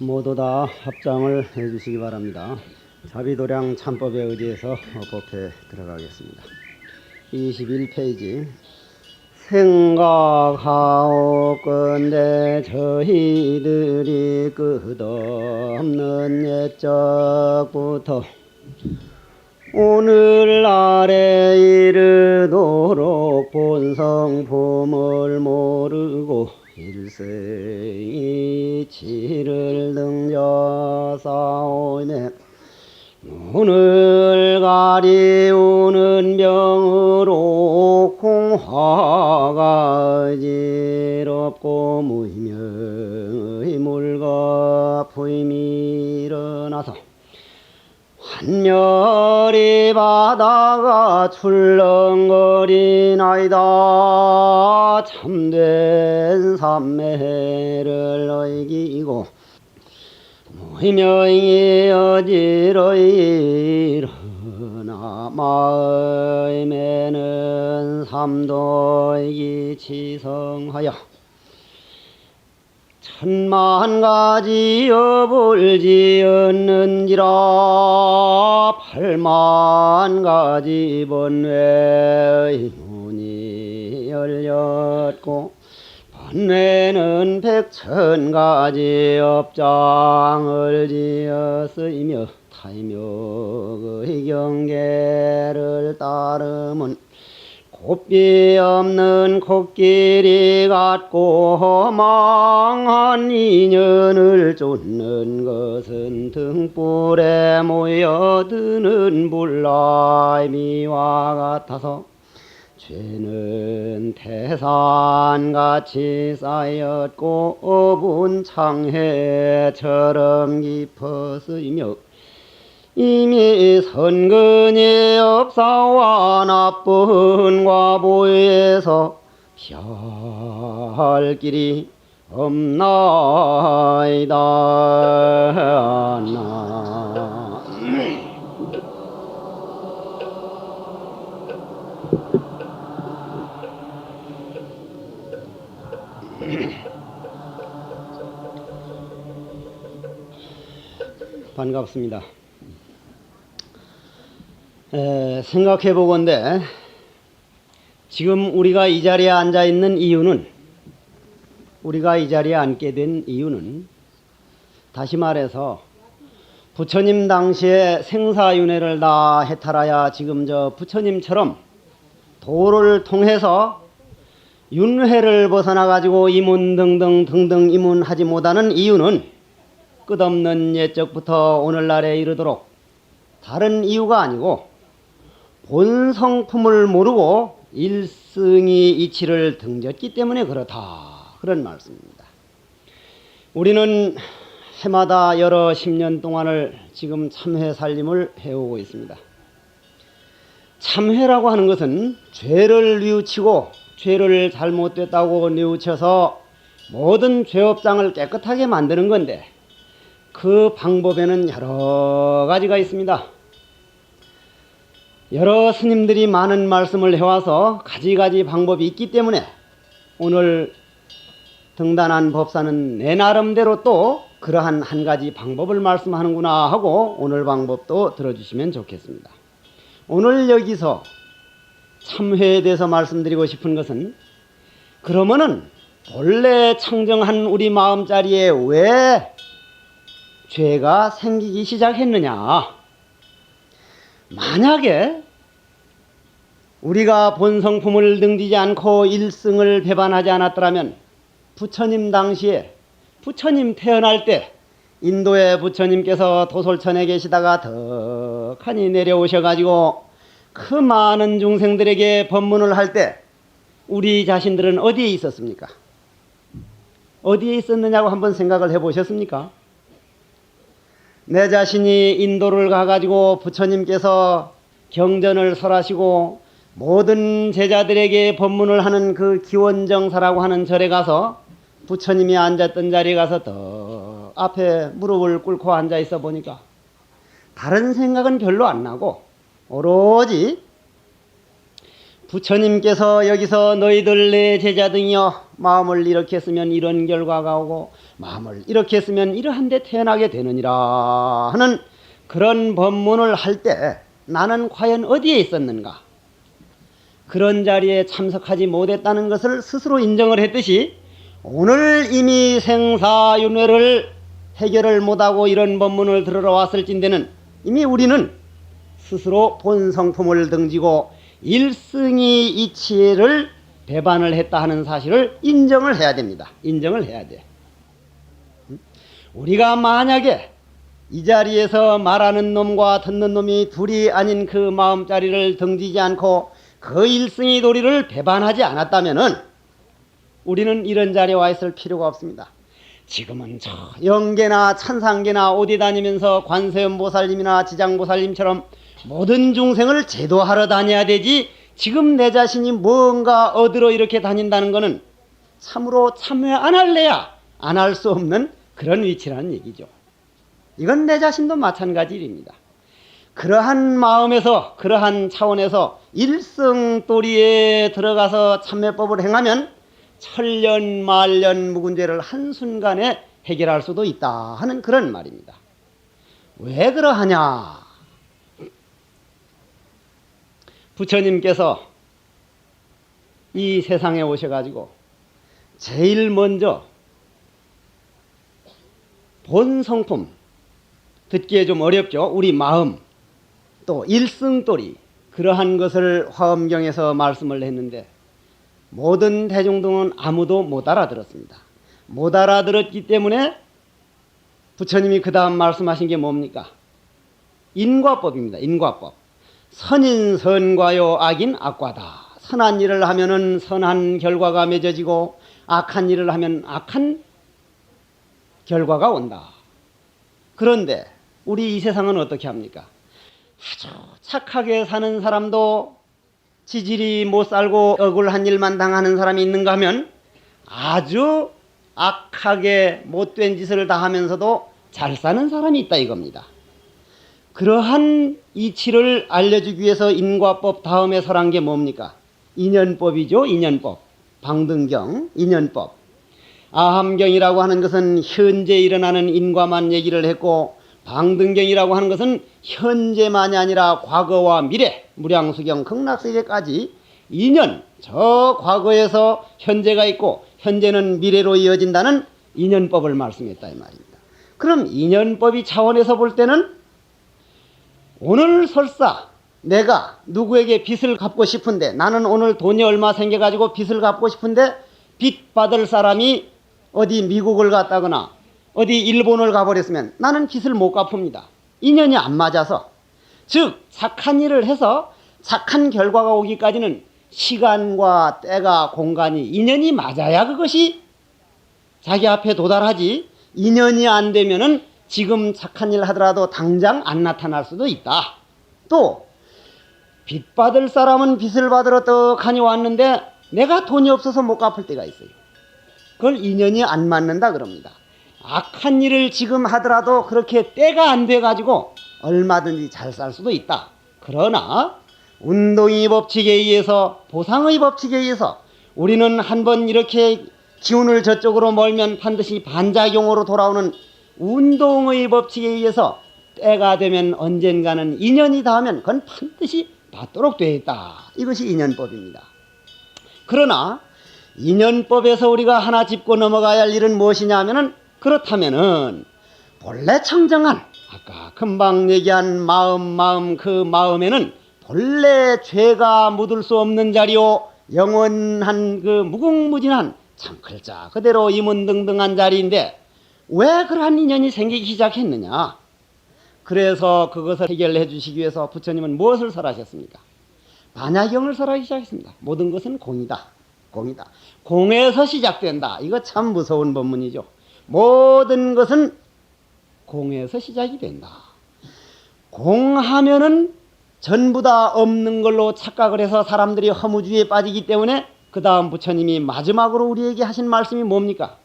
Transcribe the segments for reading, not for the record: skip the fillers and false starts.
모두 다 합장을 해주시기 바랍니다. 자비도량 참법에 의지해서 법회 들어가겠습니다. 21페이지. 생각하옵건대 저희들이 끝없는 옛적부터 오늘날에 이르도록 본성품을 모르고 일생이 치를 등져싸오네. 눈을 가리우는 병으로 공화가 어지럽고 무의명의 물거품이 일어나서 환멸이 바다가 출렁거리나이다. 참된 삼매를 어기고 무의명이 어지러이 일어나 마음에는 삼도이 치성하여 천만 가지 업을 지었는지라. 8만 가지 번뇌의 문이 열렸고 번뇌는 100,000 가지 업장을 지었으며 타임욕의 경계를 따르면 곱비 없는 코끼리 같고 망한 인연을 쫓는 것은 등불에 모여드는 불라미와 같아서 죄는 태산같이 쌓였고 업은 창해처럼 깊었으며 이미 선근이 업사와 나쁜 과보에서 피할 길이 없나이다. 반갑습니다. 생각해 보건대 지금 우리가 이 자리에 앉아 있는 이유는, 우리가 이 자리에 앉게 된 이유는, 다시 말해서 부처님 당시에 생사윤회를 다 해탈하여 지금 저 부처님처럼 도를 통해서 윤회를 벗어나 가지고 이문 등등 이문하지 못하는 이유는 끝없는 옛적부터 오늘날에 이르도록 다른 이유가 아니고 본성품을 모르고 일승이 이치를 등졌기 때문에 그렇다, 그런 말씀입니다. 우리는 해마다 여러 10년 동안을 지금 참회 살림을 해오고 있습니다. 참회라고 하는 것은 죄를 뉘우치고 죄를 잘못됐다고 뉘우쳐서 모든 죄업장을 깨끗하게 만드는 건데, 그 방법에는 여러 가지가 있습니다. 여러 스님들이 많은 말씀을 해와서 가지가지 방법이 있기 때문에 오늘 등단한 법사는 내 나름대로 또 그러한 한 가지 방법을 말씀하는구나 하고 오늘 방법도 들어주시면 좋겠습니다. 오늘 여기서 참회에 대해서 말씀드리고 싶은 것은, 그러면은 본래 창정한 우리 마음자리에 왜 죄가 생기기 시작했느냐. 만약에 우리가 본성품을 등지지 않고 일승을 배반하지 않았더라면 부처님 당시에, 부처님 태어날 때 인도의 부처님께서 도솔천에 계시다가 덕하니 내려오셔가지고 그 많은 중생들에게 법문을 할 때 우리 자신들은 어디에 있었습니까? 어디에 있었느냐고 한번 생각을 해보셨습니까? 내 자신이 인도를 가가지고 부처님께서 경전을 설하시고 모든 제자들에게 법문을 하는 그 기원정사라고 하는 절에 가서 부처님이 앉았던 자리에 가서 더 앞에 무릎을 꿇고 앉아 있어 보니까 다른 생각은 별로 안 나고 오로지 부처님께서 여기서 너희들 내 제자등이여 마음을 이렇게 쓰면 이런 결과가 오고 마음을 이렇게 쓰면 이러한 데 태어나게 되느니라 하는 그런 법문을 할 때 나는 과연 어디에 있었는가? 그런 자리에 참석하지 못했다는 것을 스스로 인정을 했듯이 오늘 이미 생사윤회를 해결을 못하고 이런 법문을 들으러 왔을진대는 이미 우리는 스스로 본성품을 등지고 일승이 이치를 배반을 했다 하는 사실을 인정을 해야 됩니다. 인정을 해야 돼. 우리가 만약에 이 자리에서 말하는 놈과 듣는 놈이 둘이 아닌 그 마음자리를 등지지 않고 그 일승이 도리를 배반하지 않았다면은 우리는 이런 자리에 와 있을 필요가 없습니다. 지금은 저 영계나 천상계나 어디 다니면서 관세음보살님이나 지장보살님처럼 모든 중생을 제도하러 다녀야 되지 지금 내 자신이 뭔가 얻으러 이렇게 다닌다는 것은 참으로 참회 안 할래야 안 할 수 없는 그런 위치라는 얘기죠. 이건 내 자신도 마찬가지 일입니다. 그러한 마음에서 그러한 차원에서 일승도리에 들어가서 참회법을 행하면 천년 만년 묵은 죄를 한순간에 해결할 수도 있다 하는 그런 말입니다. 왜 그러하냐? 부처님께서 이 세상에 오셔가지고 제일 먼저 본성품, 듣기에 좀 어렵죠. 우리 마음, 또 일승도리, 그러한 것을 화엄경에서 말씀을 했는데 모든 대중들은 아무도 못 알아들었습니다. 못 알아들었기 때문에 부처님이 그 다음 말씀하신 게 뭡니까? 인과법입니다. 인과법. 선인 선과요, 악인 악과다. 선한 일을 하면은 선한 결과가 맺어지고 악한 일을 하면 악한 결과가 온다. 그런데 우리 이 세상은 어떻게 합니까? 아주 착하게 사는 사람도 지질이 못 살고 억울한 일만 당하는 사람이 있는가 하면 아주 악하게 못된 짓을 다 하면서도 잘 사는 사람이 있다 이겁니다. 그러한 이치를 알려주기 위해서 인과법 다음에 설한 게 뭡니까? 인연법이죠. 인연법. 방등경 인연법. 아함경이라고 하는 것은 현재 일어나는 인과만 얘기를 했고 방등경이라고 하는 것은 현재만이 아니라 과거와 미래, 무량수경, 극락세계까지 인연, 저 과거에서 현재가 있고 현재는 미래로 이어진다는 인연법을 말씀했다 이 말입니다. 그럼 인연법이 차원에서 볼 때는 오늘 설사 내가 누구에게 빚을 갚고 싶은데 나는 오늘 돈이 얼마 생겨가지고 빚을 갚고 싶은데 빚 받을 사람이 어디 미국을 갔다거나 어디 일본을 가버렸으면 나는 빚을 못 갚습니다. 인연이 안 맞아서. 즉 착한 일을 해서 착한 결과가 오기까지는 시간과 때가 공간이 인연이 맞아야 그것이 자기 앞에 도달하지 인연이 안 되면은 지금 착한 일 하더라도 당장 안 나타날 수도 있다. 또 빚 받을 사람은 빚을 받으러 떡하니 왔는데 내가 돈이 없어서 못 갚을 때가 있어요. 그걸 인연이 안 맞는다 그럽니다. 악한 일을 지금 하더라도 그렇게 때가 안 돼가지고 얼마든지 잘 살 수도 있다. 그러나 운동의 법칙에 의해서 보상의 법칙에 의해서 우리는 한번 이렇게 기운을 저쪽으로 몰면 반드시 반작용으로 돌아오는 운동의 법칙에 의해서 때가 되면 언젠가는 인연이 닿으면 그건 반드시 받도록 되어 있다. 이것이 인연법입니다. 그러나 인연법에서 우리가 하나 짚고 넘어가야 할 일은 무엇이냐 하면은 그렇다면은 본래 청정한 아까 금방 얘기한 마음 그 마음에는 본래 죄가 묻을 수 없는 자리요 영원한 그 무궁무진한 참글자 그대로 이문등등한 자리인데 왜 그러한 인연이 생기기 시작했느냐? 그래서 그것을 해결해 주시기 위해서 부처님은 무엇을 설하셨습니까? 반야경을 설하기 시작했습니다. 모든 것은 공이다. 공이다. 공에서 시작된다. 이거 참 무서운 법문이죠. 모든 것은 공에서 시작이 된다. 공하면은 전부 다 없는 걸로 착각을 해서 사람들이 허무주의에 빠지기 때문에 그 다음 부처님이 마지막으로 우리에게 하신 말씀이 뭡니까?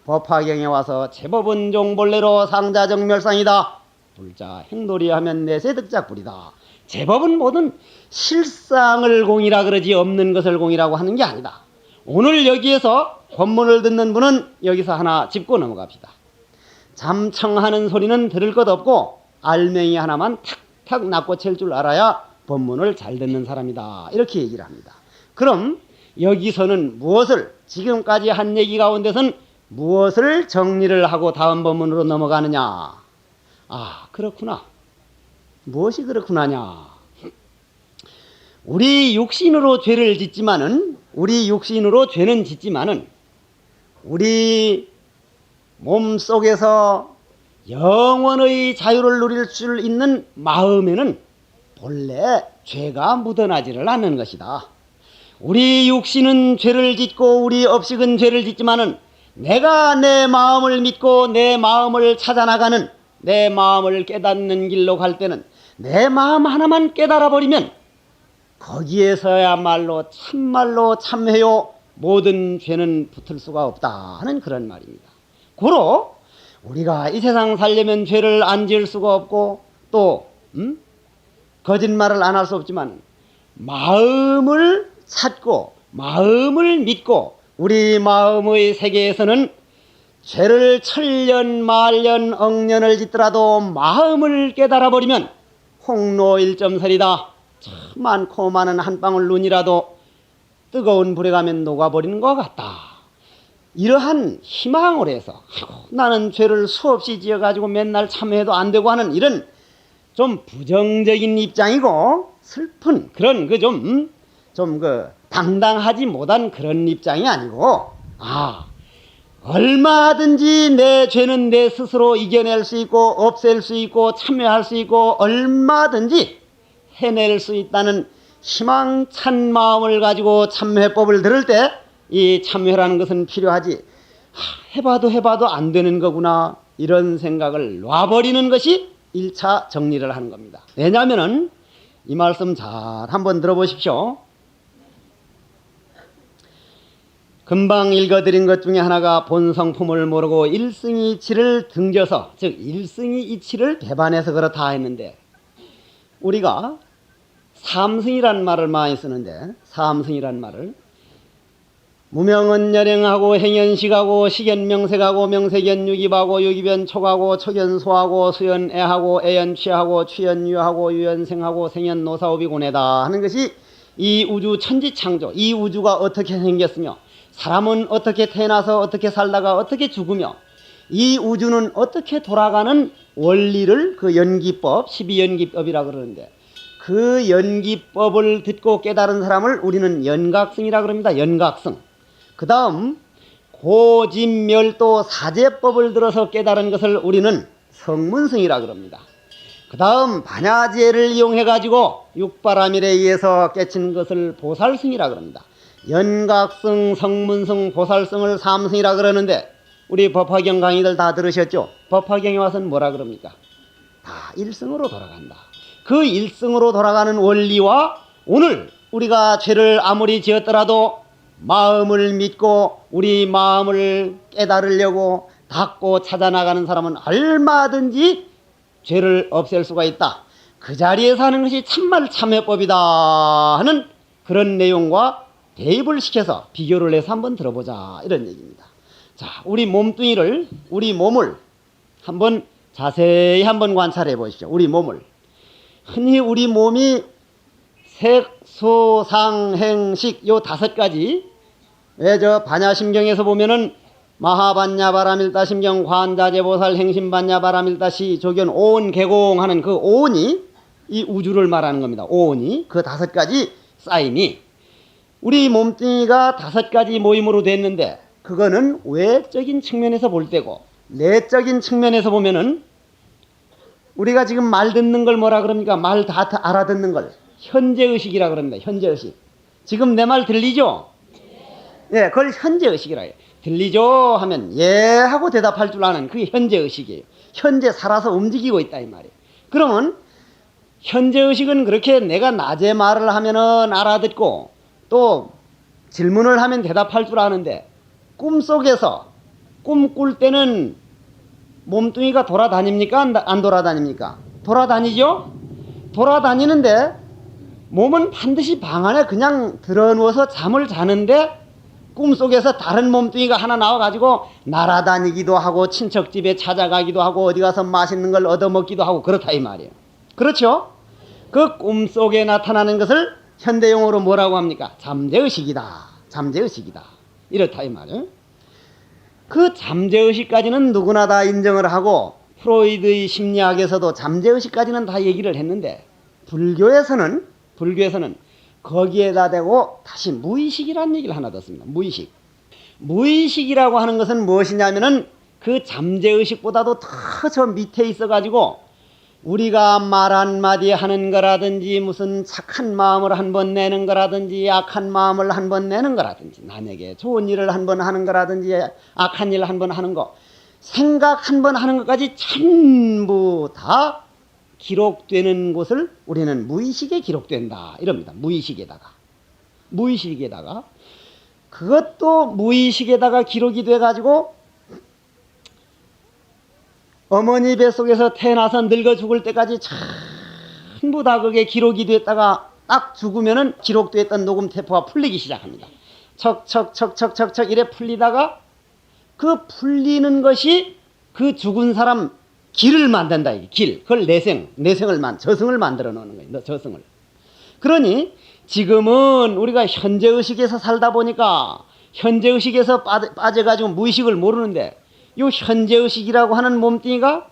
법화경에 와서 제법은 종본래로 상자정멸상이다. 불자 행돌이 하면 내세 득작불이다. 제법은 뭐든 실상을 공이라 그러지 없는 것을 공이라고 하는 게 아니다. 오늘 여기에서 법문을 듣는 분은 여기서 하나 짚고 넘어갑시다. 잠청하는 소리는 들을 것 없고 알맹이 하나만 탁탁 낚고챌 줄 알아야 법문을 잘 듣는 사람이다. 이렇게 얘기를 합니다. 그럼 여기서는 무엇을, 지금까지 한 얘기 가운데선 무엇을 정리를 하고 다음 법문으로 넘어가느냐. 아, 그렇구나. 무엇이 그렇구나냐. 우리 육신으로 죄는 짓지만은 우리 몸 속에서 영원의 자유를 누릴 수 있는 마음에는 본래 죄가 묻어나지를 않는 것이다. 우리 육신은 죄를 짓고 우리 업식은 죄를 짓지만은 내가 내 마음을 믿고 내 마음을 찾아나가는, 내 마음을 깨닫는 길로 갈 때는 내 마음 하나만 깨달아 버리면 거기에서야말로 참말로 참회요 모든 죄는 붙을 수가 없다 하는 그런 말입니다. 고로 우리가 이 세상 살려면 죄를 안 지을 수가 없고 또 거짓말을 안 할 수 없지만 마음을 찾고 마음을 믿고 우리 마음의 세계에서는 죄를 천년 만년 억년을 짓더라도 마음을 깨달아 버리면 홍로 1점설이다. 참 많고 많은 한 방울 눈이라도 뜨거운 불에 가면 녹아버리는 것 같다. 이러한 희망을 해서 나는 죄를 수없이 지어가지고 맨날 참회도 안 되고 하는 이런 좀 부정적인 입장이고 슬픈 그런 당당하지 못한 그런 입장이 아니고, 얼마든지 내 죄는 내 스스로 이겨낼 수 있고 없앨 수 있고 참회할 수 있고 얼마든지 해낼 수 있다는 희망찬 마음을 가지고 참회법을 들을 때 이 참회라는 것은 필요하지, 해봐도 안 되는 거구나 이런 생각을 놔버리는 것이 1차 정리를 하는 겁니다. 왜냐하면 이 말씀 잘 한번 들어보십시오. 금방 읽어드린 것 중에 하나가 본성품을 모르고 일승이치를 등져서, 즉 일승이이치를 배반해서 그렇다 했는데, 우리가 삼승이란 말을 많이 쓰는데, 삼승이란 말을 무명은 열행하고 행연식하고 식연명색하고 명색연유기하고 유기변촉하고 촉연소하고 수연애하고 애연취하고 취연유하고 유연생하고 생연노사오비고내다 하는 것이 이 우주 천지창조, 이 우주가 어떻게 생겼으며 사람은 어떻게 태어나서 어떻게 살다가 어떻게 죽으며 이 우주는 어떻게 돌아가는 원리를 그 연기법, 12연기법이라 그러는데, 그 연기법을 듣고 깨달은 사람을 우리는 연각승이라 그럽니다. 연각승. 그 다음 고진멸도 사제법을 들어서 깨달은 것을 우리는 성문승이라 그럽니다. 그 다음 반야지혜를 이용해 가지고 육바라밀에 의해서 깨친 것을 보살승이라 그럽니다. 연각승, 성문승, 보살승을 삼승이라 그러는데, 우리 법화경 강의들 다 들으셨죠? 법화경에 와서는 뭐라 그럽니까? 다 일승으로 돌아간다. 그 일승으로 돌아가는 원리와 오늘 우리가 죄를 아무리 지었더라도 마음을 믿고 우리 마음을 깨달으려고 닦고 찾아나가는 사람은 얼마든지 죄를 없앨 수가 있다. 그 자리에서 하는 것이 참말 참회법이다 하는 그런 내용과 대입을 시켜서 비교를 해서 한번 들어보자 이런 얘기입니다. 자, 우리 몸뚱이를, 우리 몸을 한번 자세히 한번 관찰해 보십시오. 우리 몸을. 흔히 우리 몸이 색소상행식 요 5가지, 왜 저 반야심경에서 보면은 마하반야바라밀다심경 관자재보살 행심반야바라밀다시 조견 오온 개공하는 그 오온이 이 우주를 말하는 겁니다. 오온이 그 5가지 쌓임이 우리 몸뚱이가 5가지 모임으로 됐는데, 그거는 외적인 측면에서 볼 때고, 내적인 측면에서 보면은 우리가 지금 말 듣는 걸 뭐라 그럽니까? 말 다 알아듣는 걸 현재의식이라 그럽니다. 현재의식. 지금 내 말 들리죠? 예, 그걸 현재의식이라 해요. 들리죠? 하면 예 하고 대답할 줄 아는 그게 현재의식이에요. 현재 살아서 움직이고 있다 이 말이에요. 그러면 현재의식은 그렇게 내가 낮에 말을 하면은 알아듣고 또 질문을 하면 대답할 줄 아는데, 꿈속에서 꿈 꿀 때는 몸뚱이가 돌아다닙니까? 안 돌아다닙니까? 돌아다니죠? 돌아다니는데 몸은 반드시 방 안에 그냥 들어누워서 잠을 자는데 꿈속에서 다른 몸뚱이가 하나 나와가지고 날아다니기도 하고 친척집에 찾아가기도 하고 어디 가서 맛있는 걸 얻어먹기도 하고 그렇다 이 말이에요. 그렇죠? 그 꿈속에 나타나는 것을 현대용어로 뭐라고 합니까? 잠재의식이다. 잠재의식이다. 이렇다 이 말이에요. 그 잠재의식까지는 누구나 다 인정을 하고 프로이드의 심리학에서도 잠재의식까지는 다 얘기를 했는데 불교에서는 거기에다 대고 다시 무의식이라는 얘기를 하나 뒀습니다. 무의식. 무의식이라고 하는 것은 무엇이냐면은 그 잠재의식보다도 더 저 밑에 있어가지고 우리가 말 한마디 하는 거라든지 무슨 착한 마음을 한번 내는 거라든지 악한 마음을 한번 내는 거라든지 남에게 좋은 일을 한번 하는 거라든지 악한 일을 한번 하는 거 생각 한번 하는 것까지 전부 다 기록되는 곳을 우리는 무의식에 기록된다 이럽니다. 무의식에다가 그것도 무의식에다가 기록이 돼가지고 어머니 뱃속에서 태어나서 늙어 죽을 때까지 전부 다 그게 기록이 됐다가 딱 죽으면은 기록됐던 녹음 테이프가 풀리기 시작합니다. 척척척척척척 이래 풀리다가 그 풀리는 것이 그 죽은 사람 길을 만든다. 길. 그걸 저승을 만들어 놓는 거예요. 저승을. 그러니 지금은 우리가 현재의식에서 살다 보니까 현재의식에서 빠져가지고 무의식을 모르는데 이 현재의식이라고 하는 몸뚱이가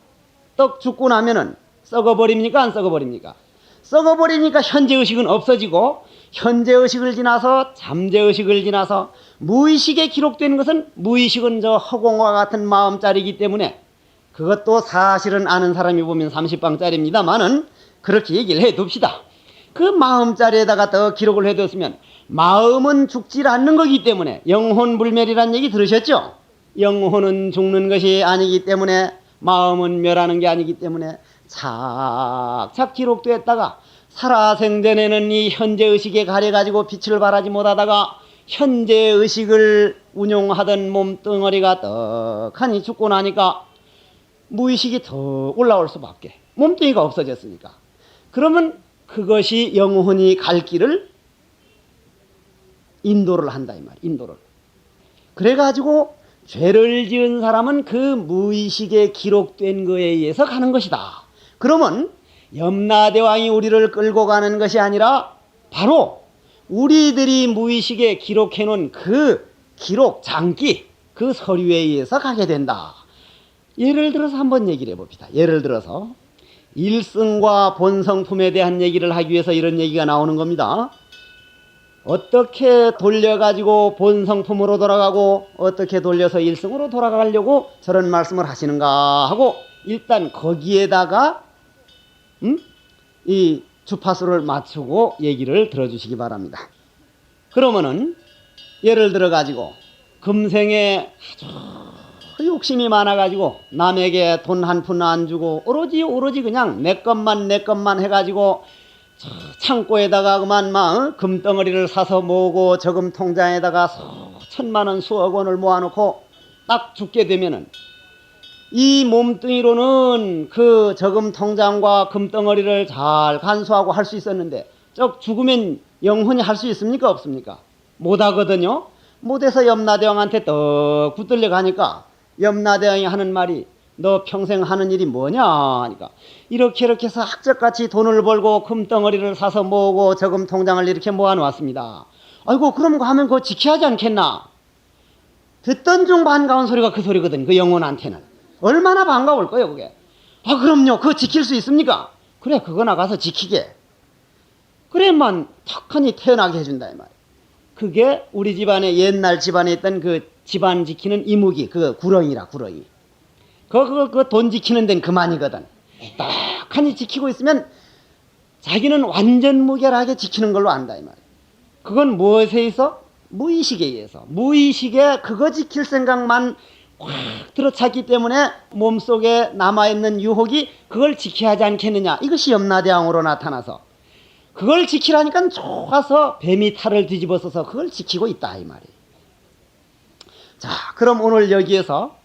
떡 죽고 나면은 썩어버립니까? 안 썩어버립니까? 썩어버리니까 현재의식은 없어지고 현재의식을 지나서 잠재의식을 지나서 무의식에 기록되는 것은 무의식은 저 허공과 같은 마음자리이기 때문에 그것도 사실은 아는 사람이 보면 30방짜리입니다만은 그렇게 얘기를 해둡시다. 그 마음자리에다가 더 기록을 해뒀으면 마음은 죽질 않는 거기 때문에 영혼불멸이라는 얘기 들으셨죠? 영혼은 죽는 것이 아니기 때문에 마음은 멸하는 게 아니기 때문에 착착 기록됐다가 살아생전에는 이 현재의식에 가려가지고 빛을 발하지 못하다가 현재의식을 운용하던 몸뚱어리가 떡하니 죽고 나니까 무의식이 더 올라올 수밖에 몸뚱이가 없어졌으니까 그러면 그것이 영혼이 갈 길을 인도를 한다 이 말이야. 인도를. 그래가지고 죄를 지은 사람은 그 무의식에 기록된 거에 의해서 가는 것이다. 그러면 염라대왕이 우리를 끌고 가는 것이 아니라 바로 우리들이 무의식에 기록해 놓은 그 기록, 장기, 그 서류에 의해서 가게 된다. 예를 들어서 한번 얘기를 해봅시다. 예를 들어서 일승과 본성품에 대한 얘기를 하기 위해서 이런 얘기가 나오는 겁니다. 어떻게 돌려가지고 본성품으로 돌아가고 어떻게 돌려서 일승으로 돌아가려고 저런 말씀을 하시는가 하고 일단 거기에다가 이 주파수를 맞추고 얘기를 들어주시기 바랍니다. 그러면은 예를 들어 가지고 금생에 아주 욕심이 많아가지고 남에게 돈 한 푼 안 주고 오로지 그냥 내 것만 해가지고 창고에다가 그만 막 금덩어리를 사서 모으고 저금 통장에다가 천만 원 수억 원을 모아놓고 딱 죽게 되면은 이 몸뚱이로는 그 저금 통장과 금덩어리를 잘 간수하고 할 수 있었는데 쩍 죽으면 영혼이 할 수 있습니까? 없습니까? 못하거든요. 못해서 염라대왕한테 떡 붙들려 가니까 염라대왕이 하는 말이 너 평생 하는 일이 뭐냐 하니까 이렇게 해서 학적같이 돈을 벌고 금덩어리를 사서 모으고 저금 통장을 이렇게 모아놓았습니다. 아이고 그럼 그 하면 그거 지켜야 하지 않겠나? 듣던 중 반가운 소리가 그 소리거든. 그 영혼한테는 얼마나 반가울 거예요 그게. 아 그럼요 그거 지킬 수 있습니까? 그래 그거 나가서 지키게. 그래만 턱하니 태어나게 해준다 이 말이야. 그게 우리 집안에 옛날 집안에 있던 그 집안 지키는 이무기 그 구렁이라 구렁이. 그거 돈 지키는 데는 그만이거든. 딱하니 지키고 있으면 자기는 완전 무결하게 지키는 걸로 안다 이 말이야. 그건 무엇에 의해서? 무의식에 의해서. 무의식에 그거 지킬 생각만 확 들어찼기 때문에 몸속에 남아있는 유혹이 그걸 지켜야 하지 않겠느냐. 이것이 염라대왕으로 나타나서 그걸 지키라니까 좋아서 뱀이 탈을 뒤집어 써서 그걸 지키고 있다 이 말이에요. 자 그럼 오늘 여기에서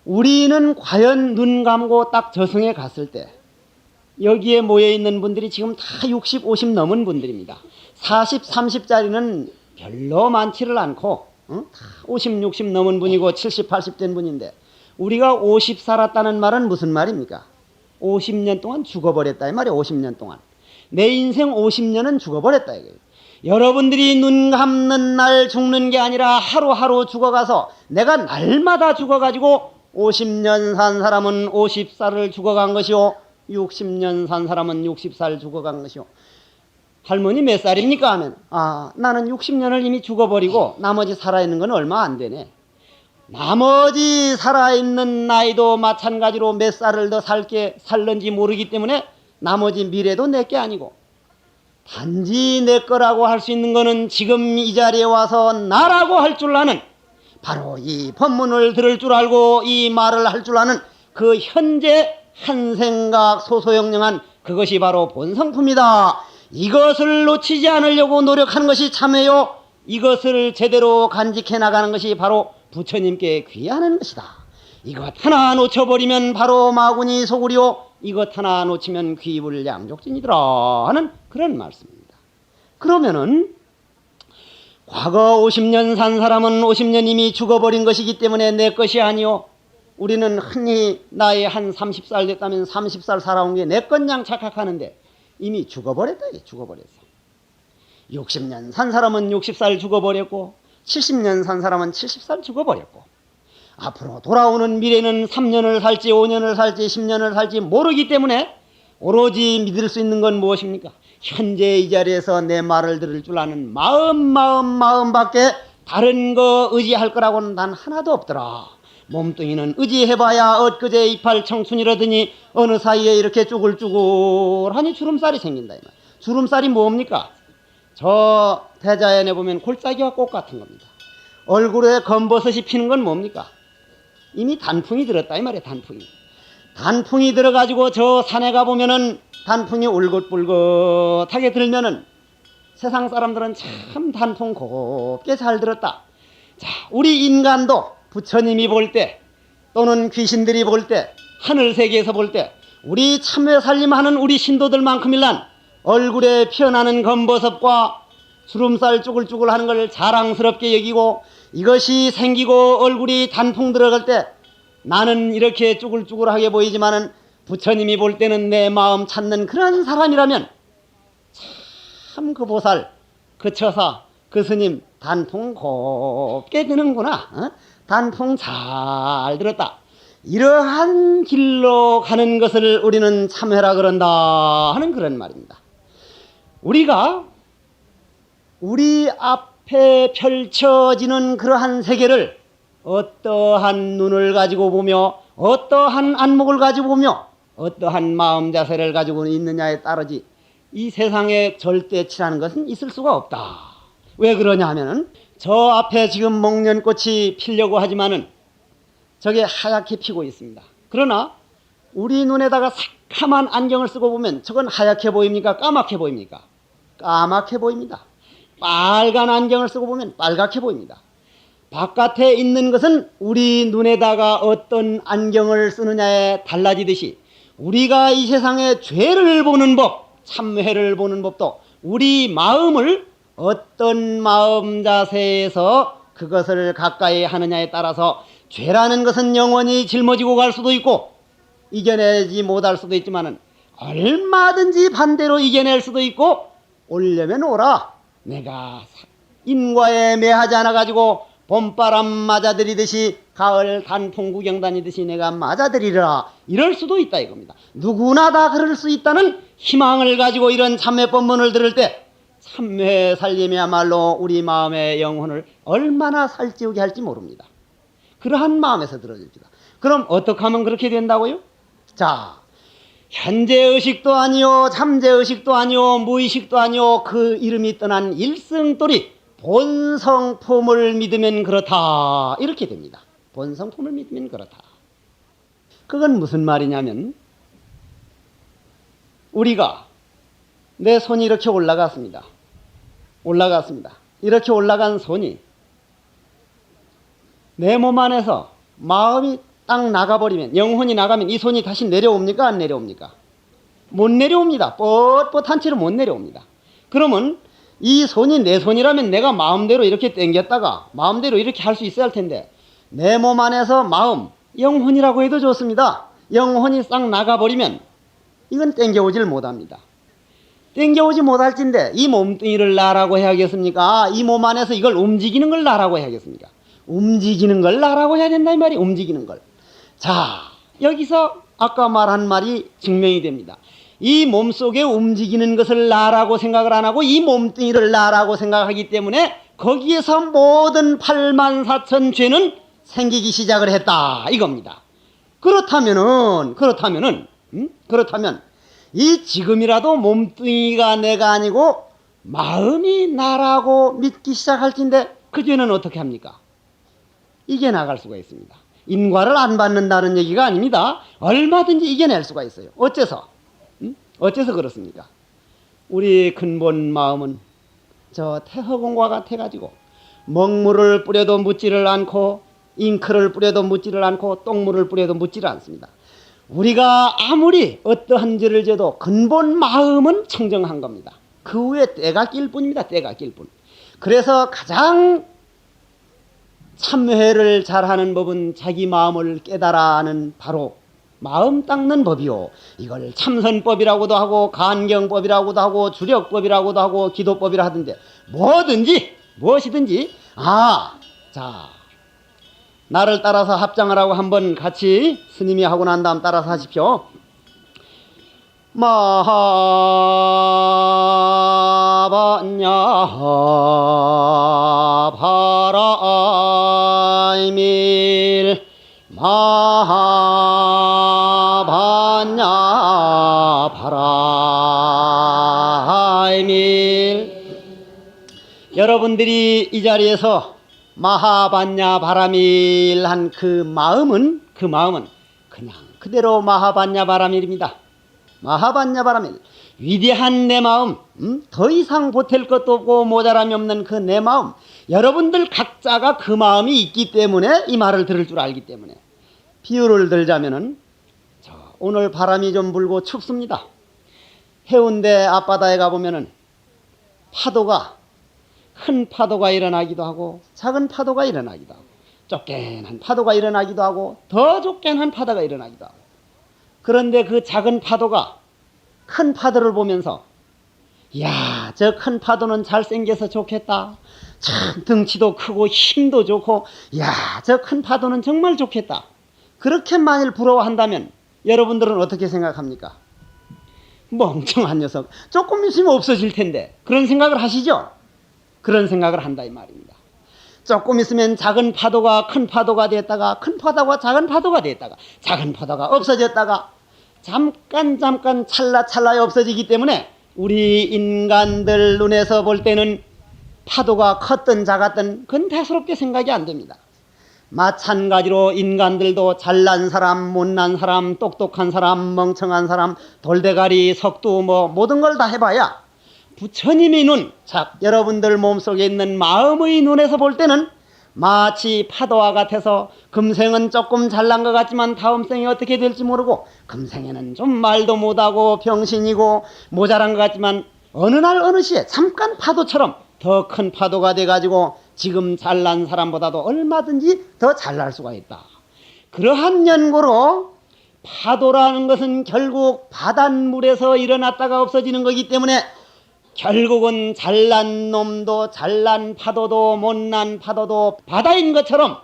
우리는 과연 눈 감고 딱 저승에 갔을 때 여기에 모여있는 분들이 지금 다 60, 50 넘은 분들입니다. 40, 30짜리는 별로 많지를 않고 다 50, 60 넘은 분이고 70, 80 된 분인데 우리가 50 살았다는 말은 무슨 말입니까? 50년 동안 죽어버렸다 이 말이에요. 50년 동안. 내 인생 50년은 죽어버렸다 이거예요. 여러분들이 눈 감는 날 죽는 게 아니라 하루하루 죽어가서 내가 날마다 죽어가지고 50년 산 사람은 50살을 죽어간 것이요 60년 산 사람은 60살 죽어간 것이요. 할머니 몇 살입니까? 하면 나는 60년을 이미 죽어버리고 나머지 살아있는 건 얼마 안 되네. 나머지 살아있는 나이도 마찬가지로 몇 살을 더 살는지 모르기 때문에 나머지 미래도 내 게 아니고 단지 내 거라고 할 수 있는 거는 지금 이 자리에 와서 나라고 할 줄 아는 바로 이 법문을 들을 줄 알고 이 말을 할 줄 아는 그 현재 한 생각 소소영령한 그것이 바로 본성품이다. 이것을 놓치지 않으려고 노력하는 것이 참회요. 이것을 제대로 간직해 나가는 것이 바로 부처님께 귀하는 것이다. 이것 하나 놓쳐버리면 바로 마구니 소굴이요. 이것 하나 놓치면 귀불양족진이더라 하는 그런 말씀입니다. 그러면은 과거 50년 산 사람은 50년 이미 죽어버린 것이기 때문에 내 것이 아니요. 우리는 흔히 나이 한 30살 됐다면 30살 살아온 게 내 것냥 착각하는데 이미 죽어버렸다. 이게 죽어버렸어. 60년 산 사람은 60살 죽어버렸고 70년 산 사람은 70살 죽어버렸고 앞으로 돌아오는 미래는 3년을 살지 5년을 살지 10년을 살지 모르기 때문에 오로지 믿을 수 있는 건 무엇입니까? 현재 이 자리에서 내 말을 들을 줄 아는 마음밖에 다른 거 의지할 거라고는 단 하나도 없더라. 몸뚱이는 의지해봐야 엊그제 이팔 청춘이라더니 어느 사이에 이렇게 쭈글쭈글하니 주름살이 생긴다. 주름살이 뭡니까? 저 대자연에 보면 골짜기와 꽃 같은 겁니다. 얼굴에 검버섯이 피는 건 뭡니까? 이미 단풍이 들었다 이 말이에요. 단풍이 들어가지고 저 산에 가보면은 단풍이 울긋불긋하게 들면은 세상 사람들은 참 단풍 곱게 잘 들었다. 자, 우리 인간도 부처님이 볼 때 또는 귀신들이 볼 때 하늘세계에서 볼 때 우리 참회살림하는 우리 신도들만큼일란 얼굴에 피어나는 검버섯과 주름살 쭈글쭈글하는 걸 자랑스럽게 여기고 이것이 생기고 얼굴이 단풍 들어갈 때 나는 이렇게 쭈글쭈글하게 보이지만은 부처님이 볼 때는 내 마음 찾는 그런 사람이라면 참 그 보살, 그 처사, 그 스님 단풍 곱게 드는구나. 단풍 잘 들었다. 이러한 길로 가는 것을 우리는 참회라 그런다 하는 그런 말입니다. 우리가 우리 앞에 펼쳐지는 그러한 세계를 어떠한 눈을 가지고 보며 어떠한 안목을 가지고 보며 어떠한 마음 자세를 가지고 있느냐에 따르지 이 세상에 절대치라는 것은 있을 수가 없다. 왜 그러냐 하면은 저 앞에 지금 목련꽃이 피려고 하지만은 저게 하얗게 피고 있습니다. 그러나 우리 눈에다가 새카만 안경을 쓰고 보면 저건 하얗게 보입니까? 까맣게 보입니까? 까맣게 보입니다. 빨간 안경을 쓰고 보면 빨갛게 보입니다. 바깥에 있는 것은 우리 눈에다가 어떤 안경을 쓰느냐에 달라지듯이 우리가 이 세상에 죄를 보는 법, 참회를 보는 법도 우리 마음을 어떤 마음 자세에서 그것을 가까이 하느냐에 따라서 죄라는 것은 영원히 짊어지고 갈 수도 있고 이겨내지 못할 수도 있지만은 얼마든지 반대로 이겨낼 수도 있고 오려면 오라. 내가 인과에 매하지 않아 가지고 봄바람 맞아들이듯이 가을 단풍 구경 다니듯이 내가 맞아들이라 이럴 수도 있다 이겁니다. 누구나 다 그럴 수 있다는 희망을 가지고 이런 참회법문을 들을 때 참회 살림이야말로 우리 마음의 영혼을 얼마나 살찌우게 할지 모릅니다. 그러한 마음에서 들어줍니다. 그럼 어떻게 하면 그렇게 된다고요? 자, 현재의식도 아니요 잠재의식도 아니요 무의식도 아니요 그 이름이 떠난 일승돌이 본성품을 믿으면 그렇다 이렇게 됩니다. 본성품을 믿으면 그렇다. 그건 무슨 말이냐면 우리가 내 손이 이렇게 올라갔습니다. 이렇게 올라간 손이 내 몸 안에서 마음이 딱 나가버리면 영혼이 나가면 이 손이 다시 내려옵니까? 안 내려옵니까? 못 내려옵니다. 뻣뻣한 채로 못 내려옵니다. 그러면 이 손이 내 손이라면 내가 마음대로 이렇게 당겼다가 마음대로 이렇게 할 수 있어야 할 텐데, 내 몸 안에서 마음, 영혼이라고 해도 좋습니다. 영혼이 싹 나가버리면 이건 당겨오질 못합니다. 당겨오지 못할진데 이 몸뚱이를 나라고 해야겠습니까? 이 몸 안에서 이걸 움직이는 걸 나라고 해야겠습니까? 움직이는 걸 나라고 해야 된다 이 말이. 움직이는 걸. 자, 여기서 아까 말한 말이 증명이 됩니다. 이 몸속에 움직이는 것을 나라고 생각을 안 하고 이 몸뚱이를 나라고 생각하기 때문에 거기에서 모든 84,000 죄는 생기기 시작을 했다 이겁니다. 그렇다면 이 지금이라도 몸뚱이가 내가 아니고 마음이 나라고 믿기 시작할진데 그 죄는 어떻게 합니까? 이겨나갈 수가 있습니다. 인과를 안 받는다는 얘기가 아닙니다. 얼마든지 이겨낼 수가 있어요. 어째서? 어째서 그렇습니까? 우리 근본 마음은 저 태허공과 같아가지고 먹물을 뿌려도 묻지를 않고 잉크를 뿌려도 묻지를 않고 똥물을 뿌려도 묻지를 않습니다. 우리가 아무리 어떠한 죄를 져도 근본 마음은 청정한 겁니다. 그 후에 때가 낄 뿐입니다. 때가 낄 뿐. 그래서 가장 참회를 잘하는 법은 자기 마음을 깨달아는 바로 마음 닦는 법이요. 이걸 참선법이라고도 하고 간경법이라고도 하고 주력법이라고도 하고 기도법이라 하던데 뭐든지 무엇이든지 자 나를 따라서 합장을 하고 한번 같이 스님이 하고 난 다음 따라서 하십시오. 마하반야 바라이밀 마하반야 바라이밀. 여러분들이 이 자리에서 마하반야 바라밀 한 그 마음은 그냥 그대로 마하반야 바라밀입니다. 마하반야 바라밀, 위대한 내 마음, 더 이상 보탤 것도 없고 모자람이 없는 그 내 마음, 여러분들 각자가 그 마음이 있기 때문에 이 말을 들을 줄 알기 때문에. 비유를 들자면은 오늘 바람이 좀 불고 춥습니다. 해운대 앞바다에 가보면은 파도가, 큰 파도가 일어나기도 하고 작은 파도가 일어나기도 하고 쫓겨난 파도가 일어나기도 하고 더 쫓겨난 파도가 일어나기도 하고. 그런데 그 작은 파도가 큰 파도를 보면서 이야, 저 큰 파도는 잘생겨서 좋겠다. 참 덩치도 크고 힘도 좋고 이야, 저 큰 파도는 정말 좋겠다. 그렇게 만일 부러워한다면 여러분들은 어떻게 생각합니까? 멍청한 녀석, 조금 있으면 없어질 텐데, 그런 생각을 하시죠? 그런 생각을 한다 이 말입니다. 조금 있으면 작은 파도가 큰 파도가 됐다가 큰 파도가 작은 파도가 됐다가 작은 파도가 없어졌다가 잠깐 찰나에 없어지기 때문에 우리 인간들 눈에서 볼 때는 파도가 컸든 작았든 그건 대수롭게 생각이 안 됩니다. 마찬가지로 인간들도 잘난 사람, 못난 사람, 똑똑한 사람, 멍청한 사람, 돌대가리, 석두 모든 걸 다 해봐야 부처님의 눈, 여러분들 몸속에 있는 마음의 눈에서 볼 때는 마치 파도와 같아서 금생은 조금 잘난 것 같지만 다음 생이 어떻게 될지 모르고, 금생에는 좀 말도 못하고 병신이고 모자란 것 같지만 어느 날 어느 시에 잠깐 파도처럼 더 큰 파도가 돼가지고 지금 잘난 사람보다도 얼마든지 더 잘날 수가 있다. 그러한 연고로 파도라는 것은 결국 바닷물에서 일어났다가 없어지는 거기 때문에 결국은 잘난 놈도 잘난 파도도 못난 파도도 바다인 것처럼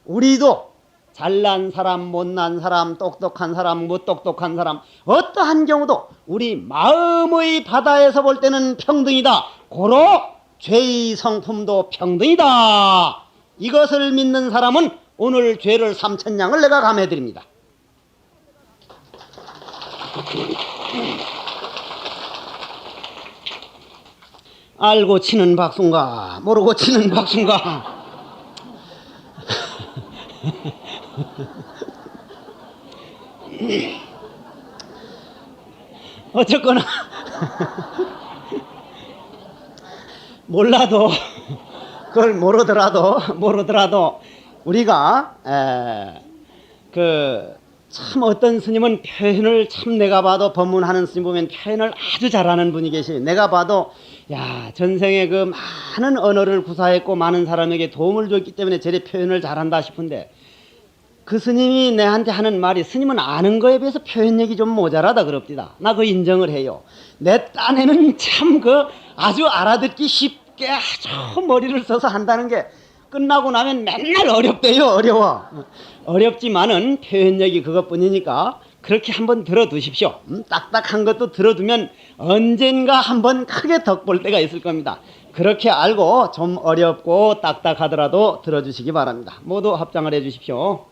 우리도 잘난 사람, 못난 사람, 똑똑한 사람, 무똑똑한 사람, 어떠한 경우도 우리 마음의 바다에서 볼 때는 평등이다. 고로 죄의 성품도 평등이다. 이것을 믿는 사람은 오늘 죄를 3,000냥을 내가 감해드립니다. 알고 치는 박순가, 모르고 치는 박순가. 어쨌거나 몰라도 그걸 모르더라도 우리가 참 어떤 스님은 표현을 참 내가 봐도 법문하는 스님 보면 표현을 아주 잘하는 분이 계셔요. 내가 봐도 야 전생에 그 많은 언어를 구사했고 많은 사람에게 도움을 줬기 때문에 저리 표현을 잘한다 싶은데 그 스님이 내한테 하는 말이 스님은 아는 거에 비해서 표현력이 좀 모자라다 그럽디다. 나 그 인정을 해요. 내 딴에는 참 그 아주 알아듣기 쉽게 아주 머리를 써서 한다는 게 끝나고 나면 맨날 어렵대요. 어려워. 어렵지만은 표현력이 그것뿐이니까 그렇게 한번 들어두십시오. 딱딱한 것도 들어두면 언젠가 한번 크게 덕볼 때가 있을 겁니다. 그렇게 알고 좀 어렵고 딱딱하더라도 들어주시기 바랍니다. 모두 합장을 해주십시오.